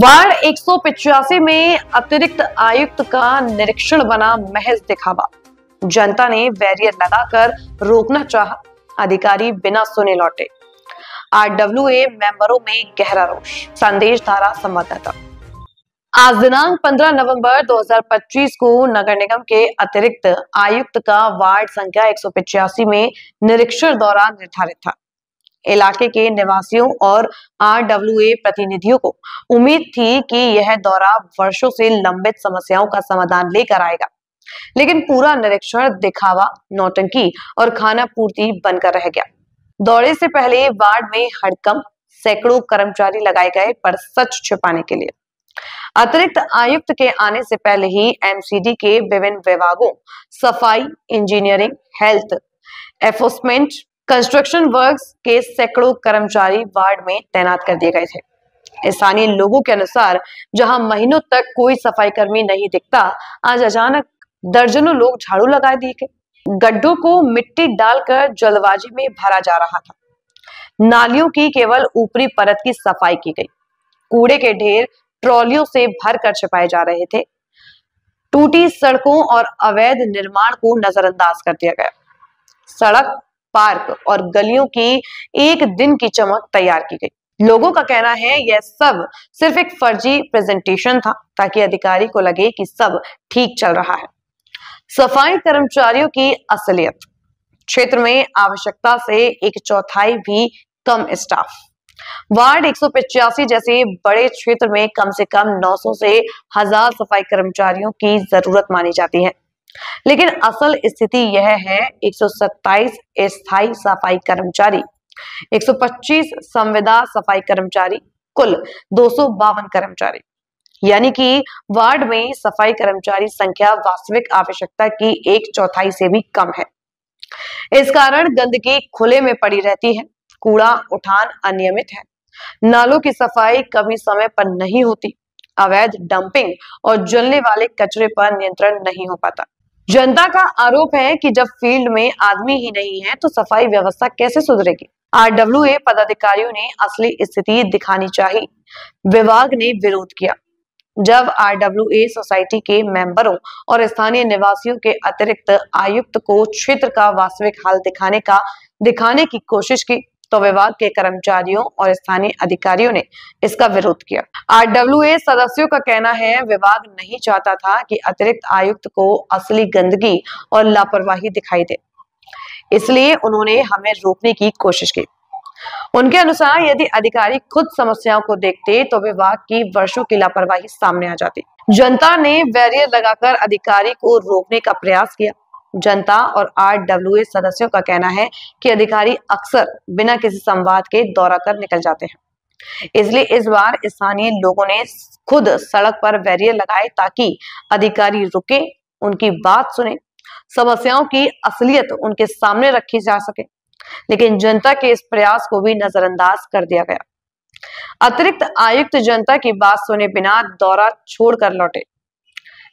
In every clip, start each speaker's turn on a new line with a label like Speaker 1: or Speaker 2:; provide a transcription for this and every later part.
Speaker 1: Ward 185 में अतिरिक्त आयुक्त का निरीक्षण बना महज दिखावा। जनता ने बैरियर लगाकर रोकना चाहा, अधिकारी बिना सुने लौटे। आरडब्ल्यूए मेंबरों में गहरा रोष। संदेश धारा संवाददाता। आज दिनांक 15 नवंबर 2025 को नगर निगम के अतिरिक्त आयुक्त का वार्ड संख्या 185 में निरीक्षण दौरा निर्धारित था। इलाके के निवासियों और आरडब्ल्यूए प्रतिनिधियों को उम्मीद थी कि यह दौरा वर्षों से लंबित समस्याओं का समाधान लेकर आएगा, लेकिन पूरा निरीक्षण दिखावा, नौटंकी और खाना पूर्ति बनकर रह गया। दौरे से पहले वार्ड में हड़कंप, सैकड़ों कर्मचारी लगाए गए पर सच छिपाने के लिए। अतिरिक्त आयुक्त के आने से पहले ही एमसीडी के विभिन्न विभागों, सफाई, engineering, health, enforcement, construction works के सैकड़ों कर्मचारी वार्ड में तैनात कर दिए गए थे। स्थानीय लोगों के अनुसार जहां महीनों तक कोई सफाई कर्मी नहीं दिखता, आज अचानक दर्जनों लोग झाड़ू लगा दिए गए। गड्ढों को मिट्टी डालकर जल्दबाजी में भरा जा रहा था। नालियों की केवल ऊपरी परत की सफाई की गई। कूड़े के ढेर ट्रॉलियों से भरकर छिपाए जा रहे थे। टूटी सड़कों और अवैध निर्माण को नजरअंदाज कर दिया गया। सड़क, पार्क और गलियों की एक दिन की चमक तैयार की गई। लोगों का कहना है यह सब सिर्फ एक फर्जी प्रेजेंटेशन था, ताकि अधिकारी को लगे कि सब ठीक चल रहा है। सफाई कर्मचारियों की असलियत। क्षेत्र में आवश्यकता से 1/4 भी कम स्टाफ। वार्ड 185 जैसे बड़े क्षेत्र में कम से कम 900 से 1000 सफाई कर्मचारियों की जरूरत मानी जाती है, लेकिन असल स्थिति यह है 127 स्थायी सफाई कर्मचारी, 125 संविदा सफाई कर्मचारी, कुल 252 कर्मचारी। यानी कि वार्ड में सफाई कर्मचारी संख्या वास्तविक आवश्यकता की 1/4 से भी कम है। इस कारण गंदगी खुले में पड़ी रहती है, कूड़ा उठान अनियमित है, नालों की सफाई कभी समय पर नहीं होती, अवैध डंपिंग और जलने वाले कचरे पर नियंत्रण नहीं हो पाता। जनता का आरोप है कि जब फील्ड में आदमी ही नहीं है तो सफाई व्यवस्था कैसे सुधरेगी। आरडब्ल्यूए पदाधिकारियों ने असली स्थिति दिखानी चाहिए। विभाग ने विरोध किया। जब आरडब्ल्यूए सोसाइटी के मेंबरों और स्थानीय निवासियों के अतिरिक्त आयुक्त को क्षेत्र का वास्तविक हाल दिखाने की कोशिश की, तो विभाग के कर्मचारियों और स्थानीय अधिकारियों ने इसका विरोध किया। आरडब्ल्यूए सदस्यों का कहना है विभाग नहीं चाहता था कि अतिरिक्त आयुक्त को असली गंदगी और लापरवाही दिखाई दे, इसलिए उन्होंने हमें रोकने की कोशिश की। उनके अनुसार यदि अधिकारी खुद समस्याओं को देखते तो विभाग की वर्षों की लापरवाही सामने आ जाती। जनता ने बैरियर लगाकर अधिकारी को रोकने का प्रयास किया। जनता और आरडब्ल्यूए सदस्यों का कहना है कि अधिकारी अक्सर बिना किसी संवाद के दौरा कर निकल जाते हैं, इसलिए इस बार स्थानीय लोगों ने खुद सड़क पर बैरियर लगाए ताकि अधिकारी रुके, उनकी बात सुने, समस्याओं की असलियत उनके सामने रखी जा सके। लेकिन जनता के इस प्रयास को भी नजरअंदाज कर दिया गया। अतिरिक्त आयुक्त जनता की बात सुने बिना दौरा छोड़कर लौटे।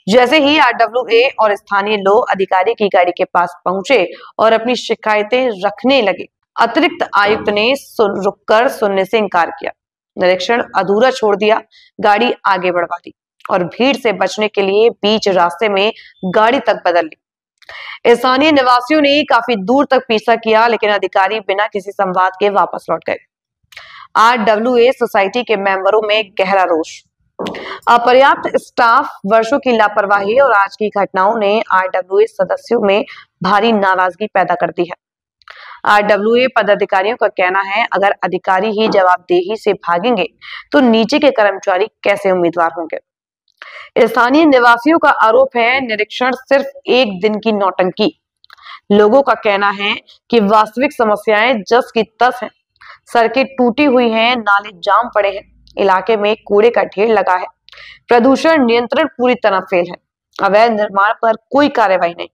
Speaker 1: जैसे ही आरडब्ल्यूए और स्थानीय लोग अधिकारी की गाड़ी के पास पहुंचे और अपनी शिकायतें रखने लगे, अतिरिक्त आयुक्त ने रुककर सुनने से इनकार किया, निरीक्षण अधूरा छोड़ दिया, गाड़ी आगे बढ़वा दी और भीड़ से बचने के लिए बीच रास्ते में गाड़ी तक बदल ली। स्थानीय निवासियों ने काफी दूर तक पीछा किया, लेकिन अधिकारी बिना किसी संवाद के वापस लौट गए। आरडब्ल्यूए सोसाइटी के मेंबरों में गहरा रोष। अपर्याप्त स्टाफ, वर्षों की लापरवाही और आज की घटनाओं ने आरडब्ल्यूए सदस्यों में भारी नाराजगी पैदा कर दी है। आरडब्ल्यूए पदाधिकारियों का कहना है अगर अधिकारी ही जवाबदेही से भागेंगे तो नीचे के कर्मचारी कैसे उम्मीदवार होंगे। स्थानीय निवासियों का आरोप है निरीक्षण सिर्फ एक दिन की नौटंकी। लोगों का कहना है कि वास्तविक समस्याएं जस की तस हैं। सड़कें टूटी हुई हैं, नाले जाम पड़े हैं, इलाके में कूड़े का ढेर लगा है, प्रदूषण नियंत्रण पूरी तरह फेल है, अवैध निर्माण पर कोई कार्रवाई नहीं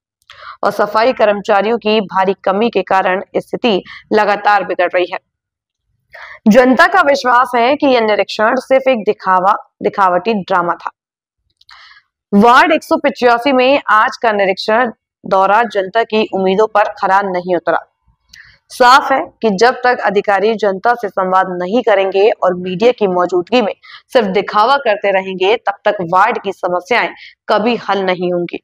Speaker 1: और सफाई कर्मचारियों की भारी कमी के कारण स्थिति लगातार बिगड़ रही है। जनता का विश्वास है कि यह निरीक्षण सिर्फ एक दिखावटी ड्रामा था। वार्ड 185 में आज का निरीक्षण दौरा जनता की उम्मीदों पर खरा नहीं उतरा। साफ है कि जब तक अधिकारी जनता से संवाद नहीं करेंगे और मीडिया की मौजूदगी में सिर्फ दिखावा करते रहेंगे, तब तक वार्ड की समस्याएं कभी हल नहीं होंगी।